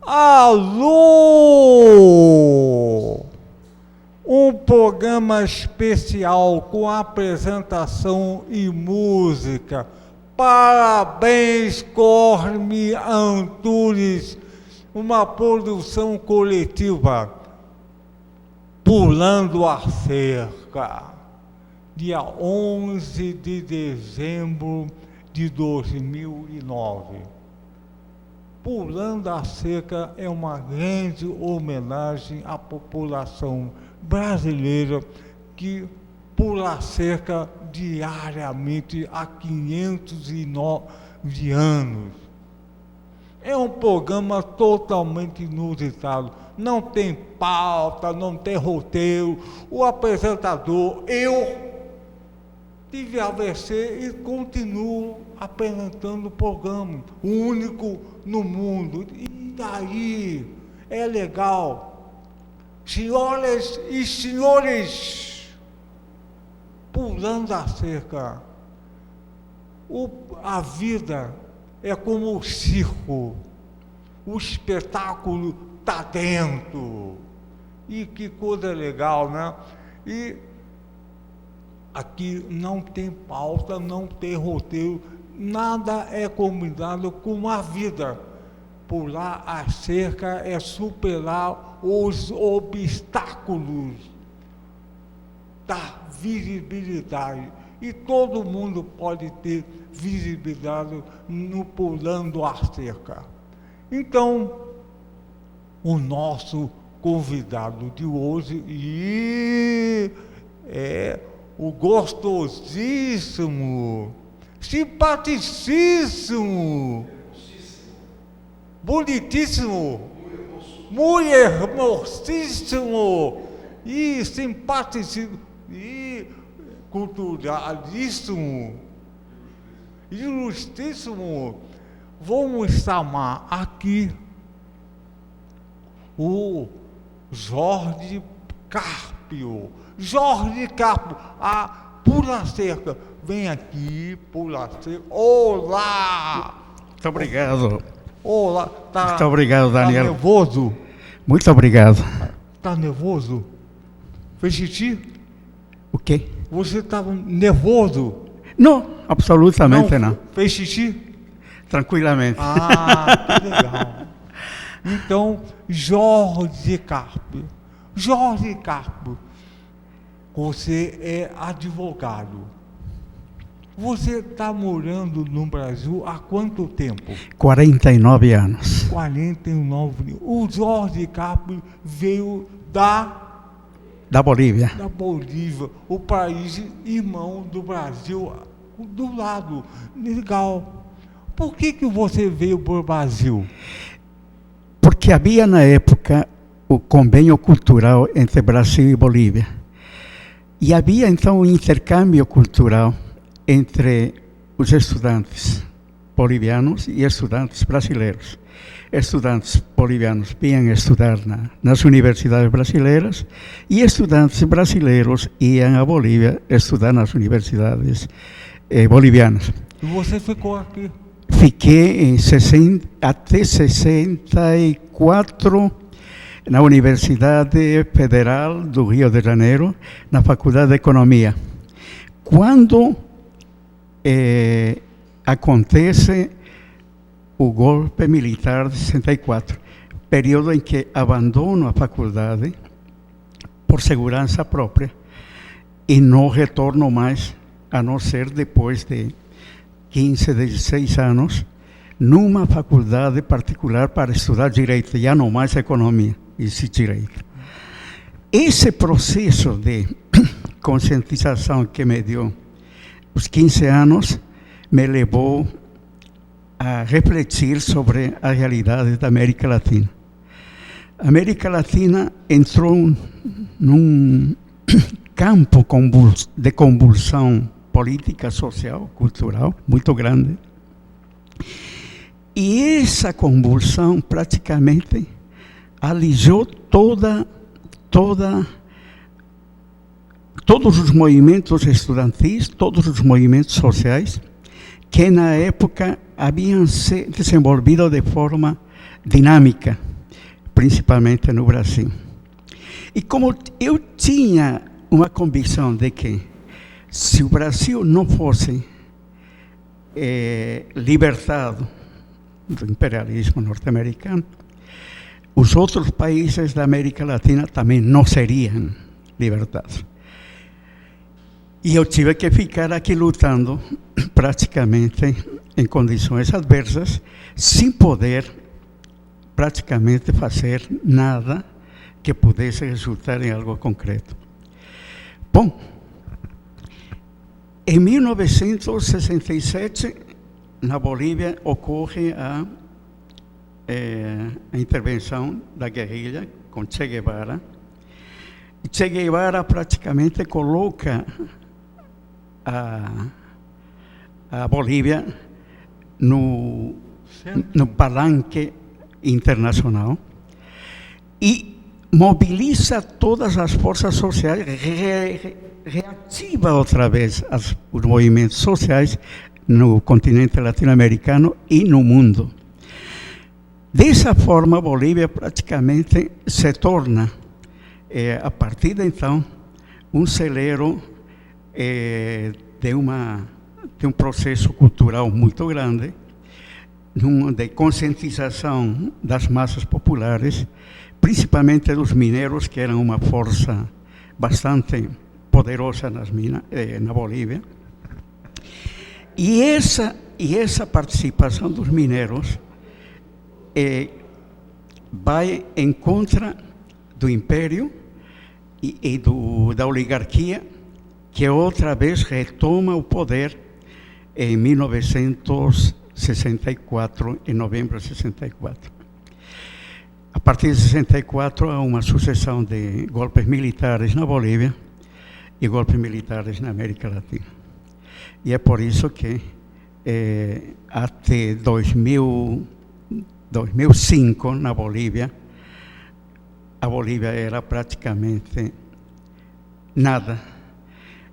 Alô! Um programa especial com apresentação e música. Parabéns, Corme Antunes, uma produção coletiva. Pulando a Cerca, dia 11 de dezembro de 2009. Pulando a Cerca é uma grande homenagem à população brasileira que pula a cerca diariamente há 509 anos. É um programa totalmente inusitado, não tem pauta, não tem roteiro. O apresentador, eu tive AVC e continuo apresentando o programa, o único no mundo. E daí é legal. Senhoras e senhores, pulando a cerca, a vida é como o circo, o espetáculo está dentro. E que coisa legal, né? E aqui não tem pauta, não tem roteiro, nada é combinado com a vida. Pular a cerca é superar os obstáculos da visibilidade. E todo mundo pode ter visibilidade no pulando a cerca. Então, o nosso convidado de hoje é o gostosíssimo, simpaticíssimo, bonitíssimo, muito hermosíssimo e simpaticíssimo e culturalíssimo, ilustríssimo. Vamos chamar aqui o Jorge Carpio. Jorge Carpio, pula a cerca. Vem aqui, pula a cerca. Olá! Muito obrigado. Olá. Muito obrigado, Daniel. Tá nervoso? Muito obrigado. Tá nervoso? Fez xixi? O quê? Você estava nervoso? Não, absolutamente não. Fez xixi? Tranquilamente. Que legal. Então, Jorge Carpio. Jorge Carpio, você é advogado. Você está morando no Brasil há quanto tempo? 49 anos. 49. O Jorge Carpio veio da Bolívia. Da Bolívia, o país irmão do Brasil, do lado. Legal. Por que você veio para o Brasil? Porque havia na época o convênio cultural entre Brasil e Bolívia. E havia então um intercâmbio cultural entre os estudantes bolivianos e estudantes brasileiros. Estudantes bolivianos vinham estudar nas universidades brasileiras e estudantes brasileiros iam à Bolívia estudar nas universidades bolivianas. E você ficou aqui? Fiquei até 64 na Universidade Federal do Rio de Janeiro, na Faculdade de Economia. Quando acontece o golpe militar de 64, período em que abandono a faculdade por segurança própria e não retorno mais, a não ser depois de 15, 16 anos, numa faculdade particular para estudar direito, já não mais economia, e sim direito. Esse processo de conscientização que me deu os 15 anos me levou a refletir sobre a realidade da América Latina. A América Latina entrou num campo de convulsão política, social, cultural, muito grande. E essa convulsão praticamente alijou todos os movimentos estudantis, todos os movimentos sociais que na época haviam se desenvolvido de forma dinâmica, principalmente no Brasil. E como eu tinha uma convicção de que, se o Brasil não fosse libertado do imperialismo norte-americano, os outros países da América Latina também não seriam libertados. E eu tive que ficar aqui lutando, praticamente em condições adversas, sem poder praticamente fazer nada que pudesse resultar em algo concreto. Bom, em 1967, na Bolívia, ocorre a intervenção da guerrilha com Che Guevara. Che Guevara praticamente coloca a Bolívia no palanque internacional e mobiliza todas as forças sociais, reativa outra vez os movimentos sociais no continente latino-americano e no mundo. Dessa forma, a Bolívia praticamente se torna, a partir de então, um celeiro de um processo cultural muito grande, de conscientização das massas populares, principalmente dos mineiros, que eram uma força bastante poderosa nas minas, na Bolívia. E essa participação dos mineiros vai em contra do império e da oligarquia, que outra vez retoma o poder em 1964, em novembro de 64. A partir de 64 há uma sucessão de golpes militares na Bolívia e golpes militares na América Latina. E é por isso que até 2005, na Bolívia, a Bolívia era praticamente nada,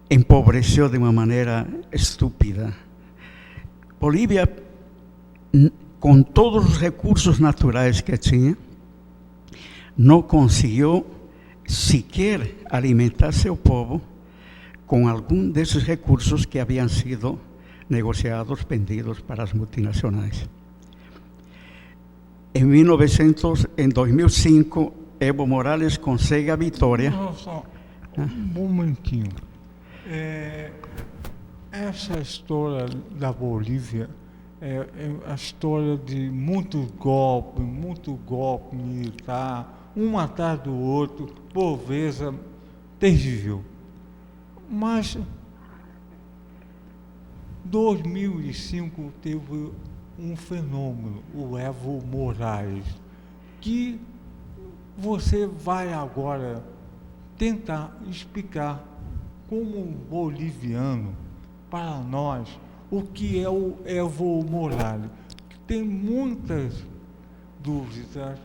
empobreceu de uma maneira estúpida. Bolívia, com todos os recursos naturais que tinha, não conseguiu sequer alimentar seu povo com algum desses recursos que haviam sido negociados, vendidos para as multinacionais. Em 2005, Evo Morales consegue a vitória. Só um momentinho. Essa história da Bolívia é a história de muito golpe militar, um atrás do outro, por vezes terrível. Mas 2005 teve um fenômeno, o Evo Morales, que você vai agora tentar explicar como boliviano para nós o que é o Evo Morales. Tem muitas dúvidas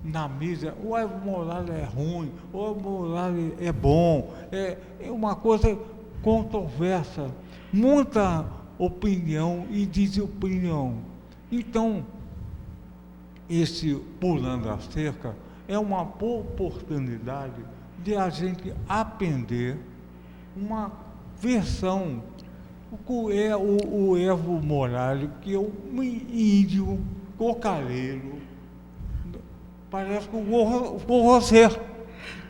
na mídia. O Evo Morales é ruim, o Evo Morales é bom, é uma coisa controversa, muita opinião e desopinião. Então, esse Pulando a Cerca é uma oportunidade de a gente aprender uma versão, o que é o Evo Morales, que é um índio cocareiro, parece com você,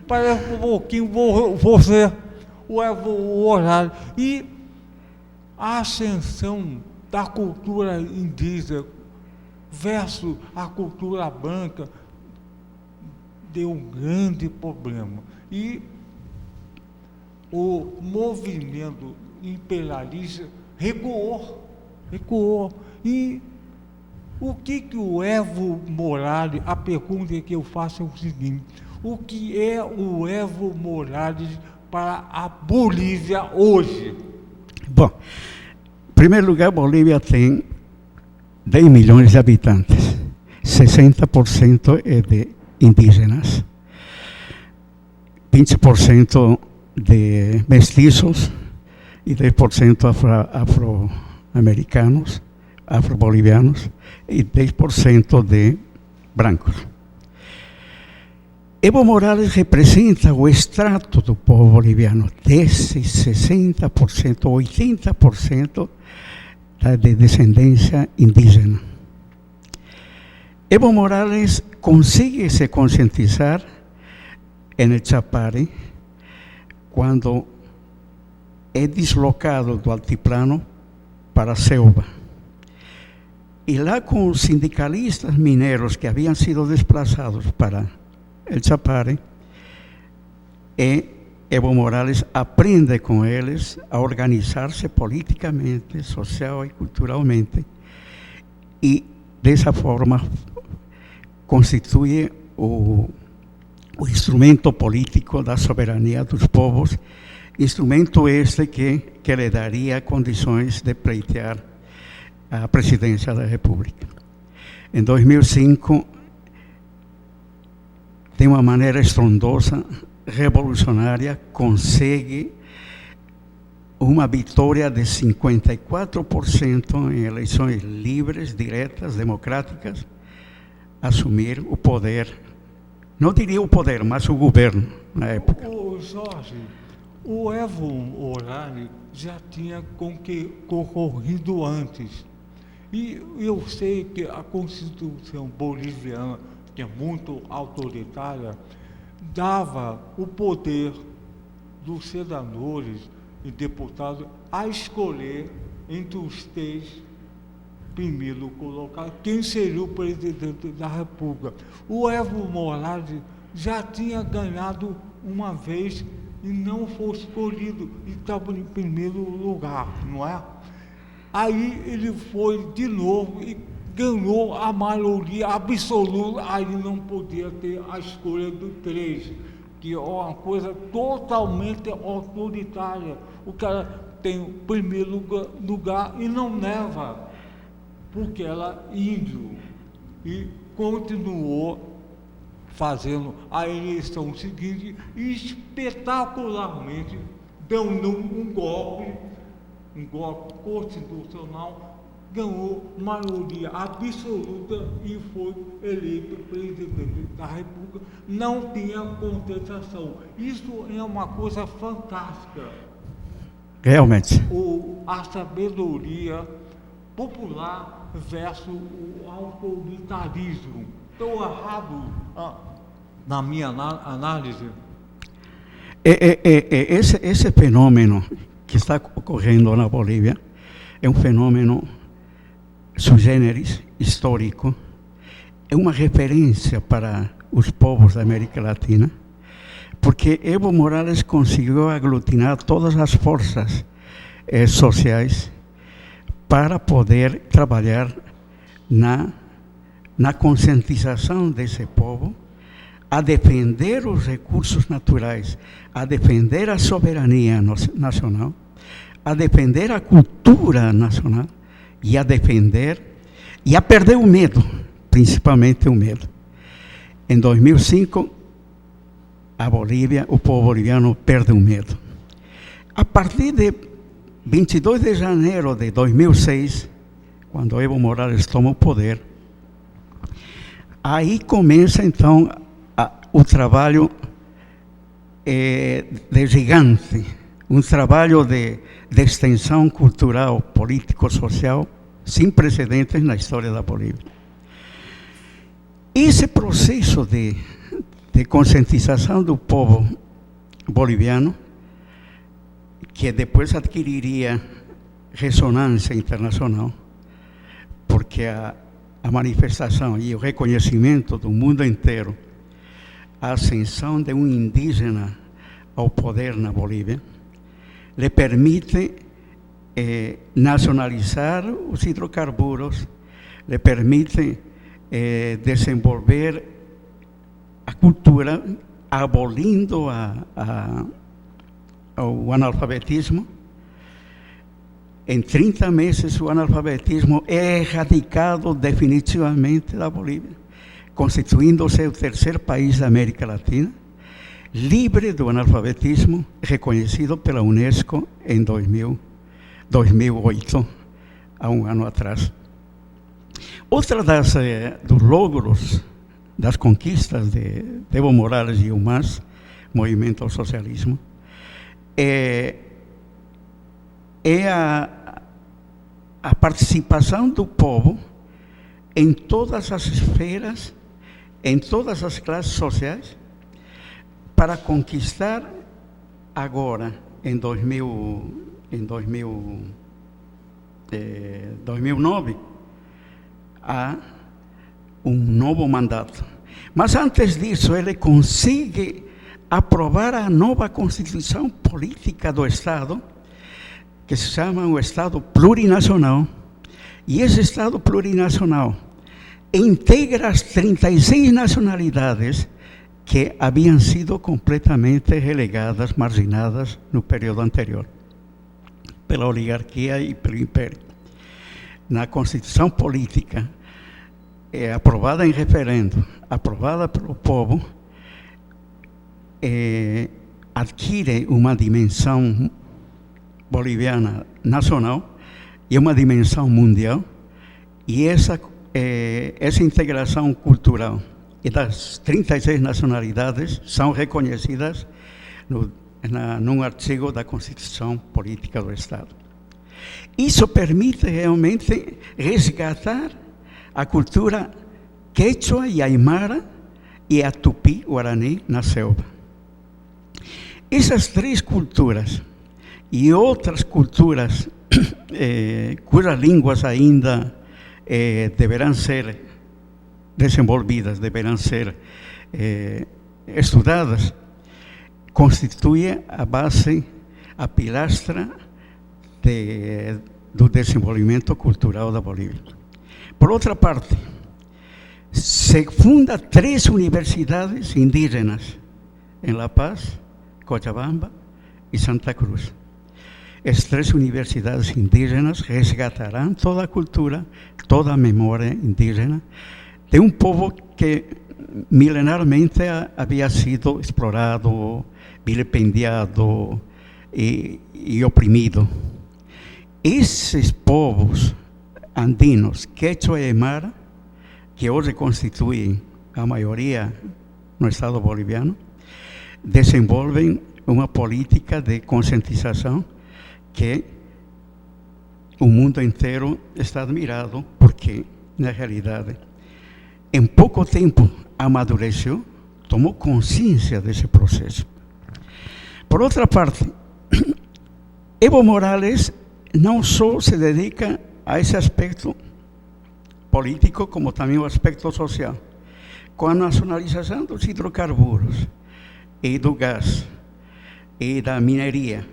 parece um pouquinho você, o Evo Morales. E a ascensão da cultura indígena versus a cultura branca deu um grande problema. E o movimento imperialista recuou. E o que o Evo Morales, a pergunta que eu faço é o seguinte: o que é o Evo Morales para a Bolívia hoje? Bom, em primeiro lugar, a Bolívia tem 10 milhões de habitantes, 60% é de indígenas, 20% de mestiços e 10% americanos, afro-bolivianos, y 10% de brancos. Evo Morales representa o extrato do povo boliviano, desse 60%, 80% de descendência indígena. Evo Morales consigue se concientizar en el Chapare quando é deslocado do altiplano para a selva. E lá com os sindicalistas mineiros que haviam sido desplazados para el Chapare, Evo Morales aprende com eles a organizar-se politicamente, social e culturalmente, e dessa forma constitui o instrumento político da soberania dos povos, instrumento este que lhe daria condições de pleitear a presidência da República. Em 2005, de uma maneira estrondosa, revolucionária, consegue uma vitória de 54% em eleições livres, diretas, democráticas, assumir o poder, não diria o poder, mas o governo na época. Ô Jorge, o Evo Morales já tinha concorrido antes. E eu sei que a Constituição boliviana, que é muito autoritária, dava o poder dos senadores e deputados a escolher entre os 3 primeiros colocados quem seria o presidente da República. O Evo Morales já tinha ganhado uma vez e não foi escolhido, e estava em primeiro lugar, não é? Aí ele foi de novo e ganhou a maioria absoluta, aí não podia ter a escolha do 3, que é uma coisa totalmente autoritária. O cara tem o primeiro lugar e não leva, porque ela é índio. E continuou fazendo a eleição seguinte, espetacularmente, dando um golpe constitucional, ganhou maioria absoluta e foi eleito presidente da República. Não tinha contestação. Isso é uma coisa fantástica. Realmente. A sabedoria popular versus o autoritarismo. Estou errado na minha análise? Esse fenômeno que está ocorrendo na Bolívia é um fenômeno sui generis, histórico, é uma referência para os povos da América Latina, porque Evo Morales conseguiu aglutinar todas as forças sociais para poder trabalhar na conscientização desse povo, a defender os recursos naturais, a defender a soberania nacional, a defender a cultura nacional e a defender e a perder o medo, principalmente o medo. Em 2005, a Bolívia, o povo boliviano perde o medo. A partir de 22 de janeiro de 2006, quando Evo Morales toma o poder, aí começa então o trabalho de gigante, um trabalho de extensão cultural, político, social, sem precedentes na história da Bolívia. Esse processo de conscientização do povo boliviano, que depois adquiriria ressonância internacional, porque a manifestação e o reconhecimento do mundo inteiro, a ascensão de um indígena ao poder na Bolívia, lhe permite nacionalizar os hidrocarburos, lhe permite desenvolver a cultura, abolindo o analfabetismo. Em 30 meses, o analfabetismo é erradicado definitivamente da Bolívia, constituindo-se o terceiro país da América Latina, livre do analfabetismo, reconhecido pela Unesco em 2008, há um ano atrás. Outra dos logros, das conquistas de Evo Morales e o MAS, Movimento ao Socialismo, é a participação do povo em todas as esferas, em todas as classes sociais, para conquistar agora, em 2009, um novo mandato. Mas antes disso, ele consegue aprovar a nova Constituição Política do Estado, que se chama o Estado Plurinacional. E esse Estado Plurinacional integra as 36 nacionalidades que haviam sido completamente relegadas, marginadas no período anterior, pela oligarquia e pelo império. Na Constituição Política, aprovada em referendo, aprovada pelo povo, adquire uma dimensão boliviana nacional e uma dimensão mundial, e essa integração cultural e das 36 nacionalidades são reconhecidas num artigo da Constituição Política do Estado. Isso permite realmente resgatar a cultura quechua e aimara e a tupi-guarani na selva. Essas três culturas e outras culturas cujas línguas ainda deverão ser desenvolvidas, deverão ser estudadas, constituem a base, a pilastra do desenvolvimento cultural da Bolívia. Por outra parte, se funda 3 universidades indígenas em La Paz, Cochabamba e Santa Cruz. As 3 universidades indígenas resgatarão toda a cultura, toda a memória indígena de um povo que milenarmente havia sido explorado, vilipendiado e oprimido. Esses povos andinos, quechua e aimara, que hoje constituem a maioria no Estado boliviano, desenvolvem uma política de conscientização que o mundo inteiro está admirado, porque, na realidade, em pouco tempo amadureceu, tomou consciência desse processo. Por outra parte, Evo Morales não só se dedica a esse aspecto político, como também o aspecto social. Com a nacionalização dos hidrocarburos e do gás e da mineria,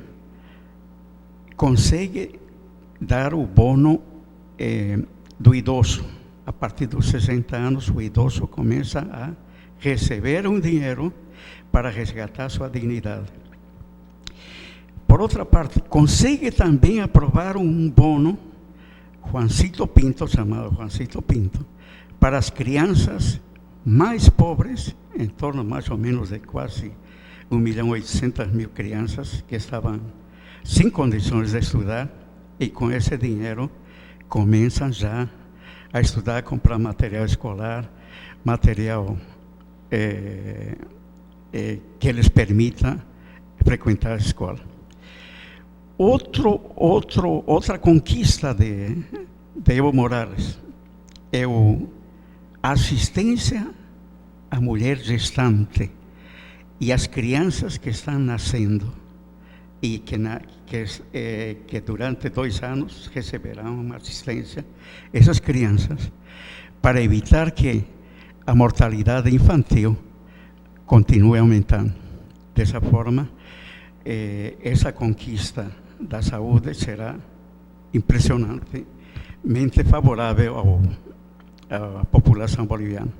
consegue dar o bono do idoso. A partir dos 60 anos, o idoso começa a receber um dinheiro para resgatar sua dignidade. Por outra parte, consegue também aprovar um bono, Juancito Pinto, chamado Juancito Pinto, para as crianças mais pobres, em torno mais ou menos de quase 1.800.000 crianças que estavam sem condições de estudar, e com esse dinheiro começam já a estudar, comprar material escolar, material que lhes permita frequentar a escola. Outra conquista de Evo Morales é a assistência à mulher gestante e às crianças que estão nascendo e que durante 2 anos receberão uma assistência, essas crianças, para evitar que a mortalidade infantil continue aumentando. Dessa forma, essa conquista da saúde será impressionantemente favorável à população boliviana.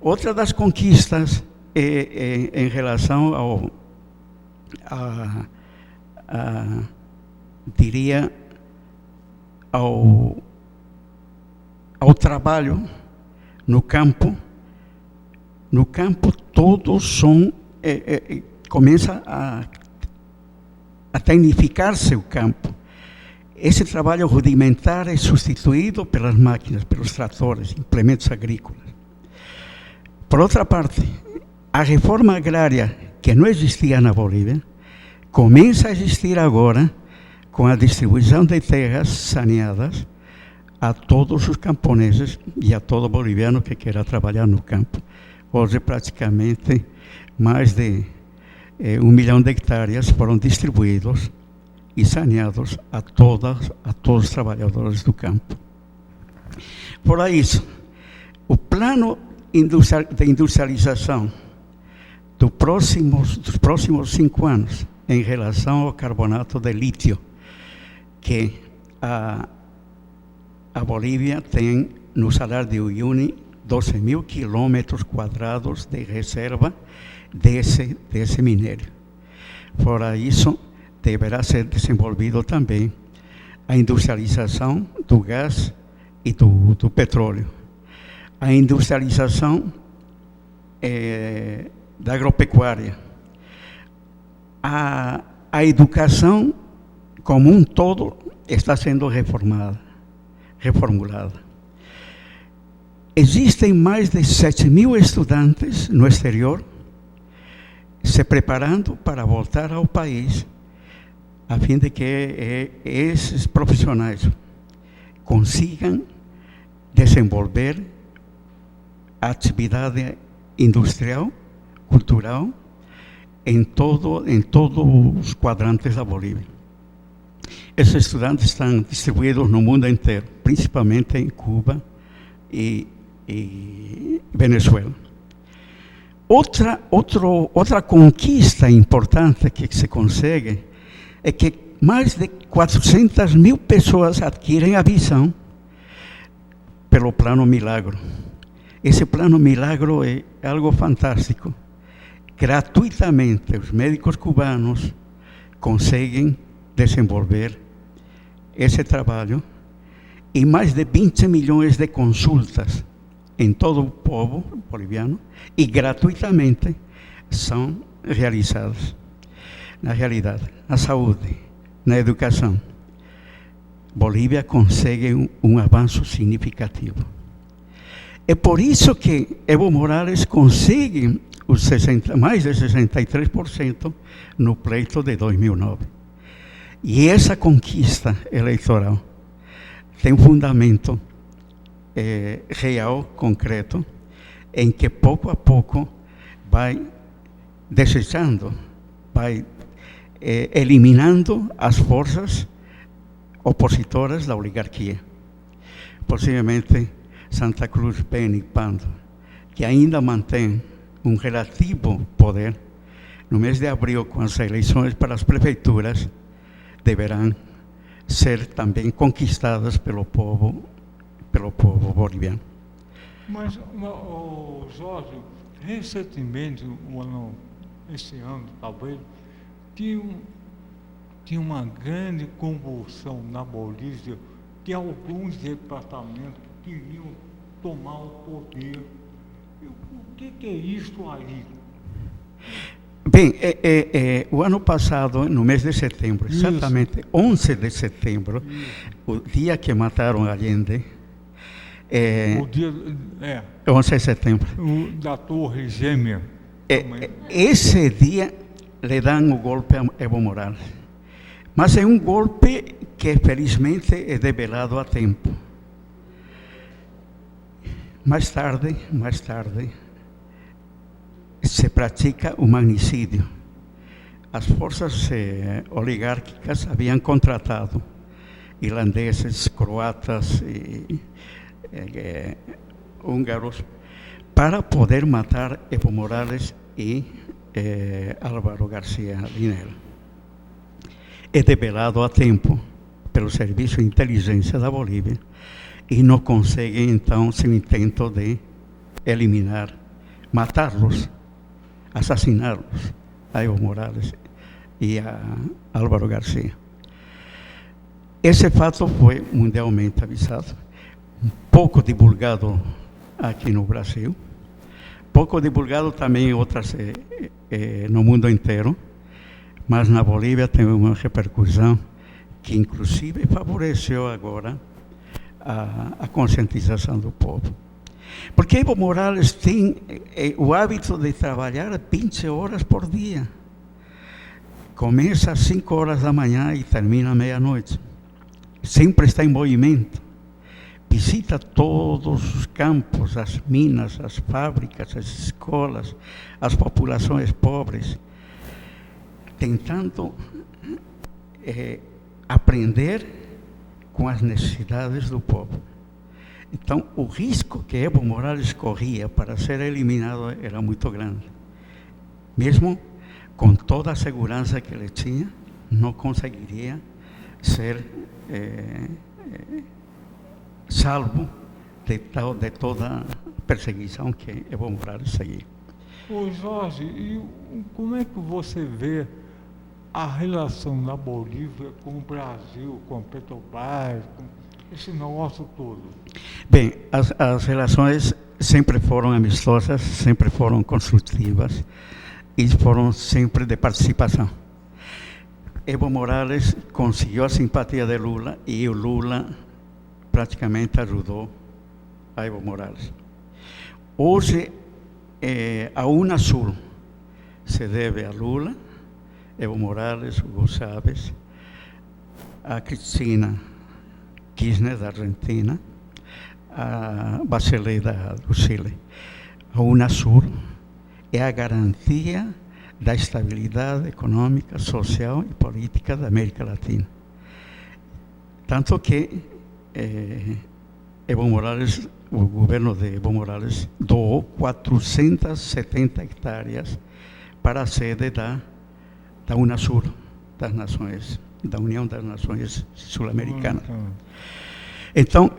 Outra das conquistas é em relação diria, ao trabalho no campo. No campo todos começa a tecnificar-se o campo. esse trabalho rudimentar é substituído pelas máquinas, pelos tratores, implementos agrícolas. Por outra parte, a reforma agrária, que não existia na Bolívia, começa a existir agora com a distribuição de terras saneadas a todos os camponeses e a todo boliviano que queira trabalhar no campo. Hoje, praticamente, mais de 1 milhão de hectares foram distribuídos e saneados a todos os trabalhadores do campo. Por isso, o plano de industrialização dos próximos 5 anos em relação ao carbonato de lítio, que a Bolívia tem no Salar de Uyuni 12.000 quilômetros quadrados de reserva desse minério. Fora isso, deverá ser desenvolvido também a industrialização do gás e do petróleo. A industrialização da agropecuária. A educação como um todo está sendo reformulada. Existem mais de 7.000 estudantes no exterior se preparando para voltar ao país, a fim de que esses profissionais consigam desenvolver a atividade industrial, cultural, em todos os quadrantes da Bolívia. Esses estudantes estão distribuídos no mundo inteiro, principalmente em Cuba e Venezuela. Outra conquista importante que se consegue é que mais de 400.000 pessoas adquirem a visão pelo Plano Milagro. Esse Plano Milagro é algo fantástico. Gratuitamente, os médicos cubanos conseguem desenvolver esse trabalho e mais de 20 milhões de consultas em todo o povo boliviano e gratuitamente são realizadas. Na realidade, na saúde, na educação, Bolívia consegue um avanço significativo. É por isso que Evo Morales consegue mais de 63% no pleito de 2009. E essa conquista eleitoral tem um fundamento real, concreto, em que pouco a pouco vai desejando, vai eliminando as forças opositoras da oligarquia. Possivelmente Santa Cruz, Beni, Pando, que ainda mantém um relativo poder, no mês de abril, com as eleições para as prefeituras, deverão ser também conquistadas pelo povo boliviano. Mas, Jorge, recentemente, esse ano talvez, tinha uma grande convulsão na Bolívia, que alguns departamentos queriam tomar o poder. O que é isso aí? Bem, o ano passado, no mês de setembro, exatamente 11 de setembro, o dia que mataram Allende, o dia 11 de setembro, da Torre Gêmea. Esse dia lhe dão o golpe a Evo Morales. Mas é um golpe que, felizmente, é develado a tempo. Mais tarde, se pratica o magnicídio. As forças oligárquicas haviam contratado irlandeses, croatas e húngaros para poder matar Evo Morales e Álvaro García Linera. É develado a tempo pelo Serviço de Inteligência da Bolívia e não consegue, então, seu intento de eliminar, matá-los, assassiná-los, a Evo Morales e a Álvaro García. Esse fato foi mundialmente avisado, pouco divulgado aqui no Brasil, pouco divulgado também em outras no mundo inteiro, mas na Bolívia tem uma repercussão que inclusive favoreceu agora a conscientização do povo. Porque Evo Morales tem o hábito de trabalhar 20 horas por dia. Começa às 5 horas da manhã e termina à meia-noite. Sempre está em movimento. Visita todos os campos, as minas, as fábricas, as escolas, as populações pobres, tentando aprender com as necessidades do povo. Então, o risco que Evo Morales corria para ser eliminado era muito grande. Mesmo com toda a segurança que ele tinha, não conseguiria ser salvo de toda a perseguição que Evo Morales seguia. Ô Jorge, e como é que você vê a relação da Bolívia com o Brasil, com a Petrobras, com esse negócio todo? Bem, as relações sempre foram amistosas, sempre foram construtivas e foram sempre de participação. Evo Morales conseguiu a simpatia de Lula e o Lula praticamente ajudou a Evo Morales. Hoje, a Unasul se deve a Lula, Evo Morales, Hugo Chávez, a Cristina Kirchner da Argentina, a Bachelet do Chile. A Unasul é a garantia da estabilidade econômica, social e política da América Latina. Tanto que Evo Morales, o governo de Evo Morales, doou 470 hectares para a sede da Unasul, das Nações, da União das Nações Sul-Americanas. Então,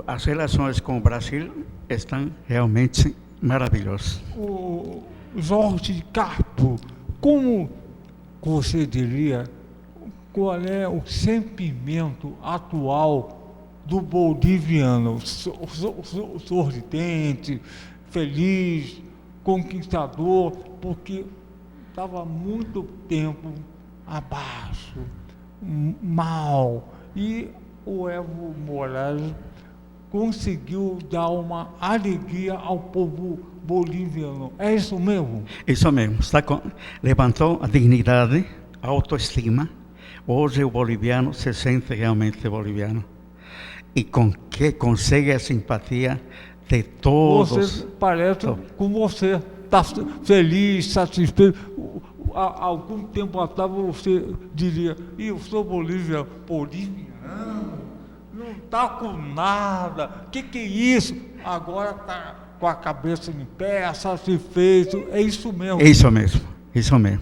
as relações com o Brasil estão realmente maravilhosas. O Jorge Carpo, como você diria, qual é o sentimento atual do boliviano? Sorridente, feliz, conquistador, porque estava muito tempo abaixo, mal, e o Evo Morales conseguiu dar uma alegria ao povo boliviano. É isso mesmo? Isso mesmo. Levantou a dignidade, a autoestima. Hoje o boliviano se sente realmente boliviano e consegue a simpatia de todos. Você parece com você, está feliz, satisfeito. Há algum tempo atrás você diria, eu sou boliviano, não está com nada, que é isso? Agora está com a cabeça em pé, satisfeito, é isso mesmo. É isso mesmo, isso mesmo.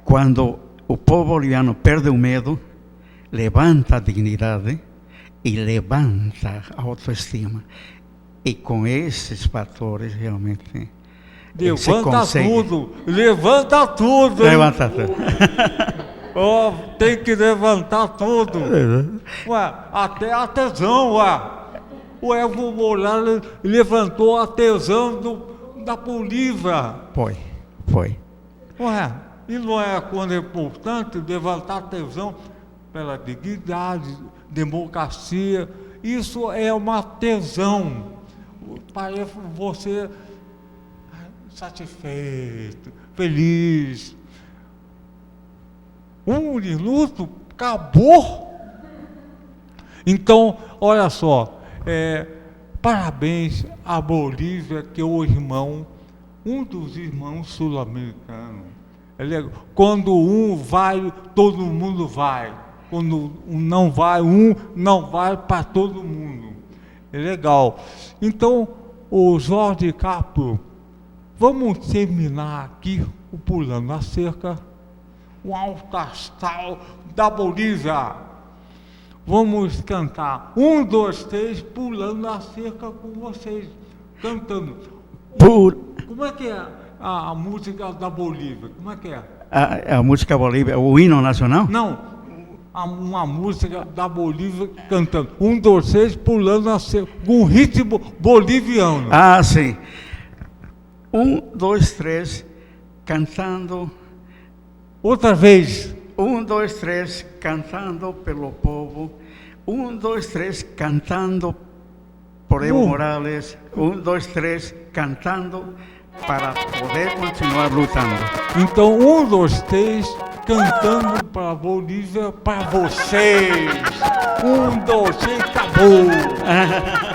Quando o povo boliviano perde o medo, levanta a dignidade e levanta a autoestima. E com esses fatores, realmente, levanta tudo, levanta tudo. Levanta tudo. Oh, tem que levantar tudo. Ué, até a tesão, ué. O Evo Morales levantou a tesão da Bolívia. Foi. Ué, e não é quando é importante levantar a tesão pela dignidade, democracia. Isso é uma tesão. Parece você satisfeito, feliz. Um minuto, acabou. Então, olha só, parabéns à Bolívia, que é o irmão, um dos irmãos sul-americanos. Quando um vai, todo mundo vai. Quando um não vai para todo mundo. É legal. Então, o Jorge Carpo, vamos terminar aqui o Pulando a Cerca, o alto astral da Bolívia. Vamos cantar 1, 2, 3, Pulando a Cerca com vocês, cantando. Como é que é a música da Bolívia? Como é que é? A música Bolívia, o hino nacional? Não. Uma música da Bolívia cantando 1, 2, 3, Pulando a Cerca, com ritmo boliviano. Ah, sim. 1, 2, 3, cantando Outra vez. 1, 2, 3, cantando pelo povo. 1, 2, 3, cantando por Evo Morales. 1, 2, 3, cantando para poder continuar lutando. Então, 1, 2, 3, cantando para a Bolívia, para vocês. 1, 2, 3, acabou.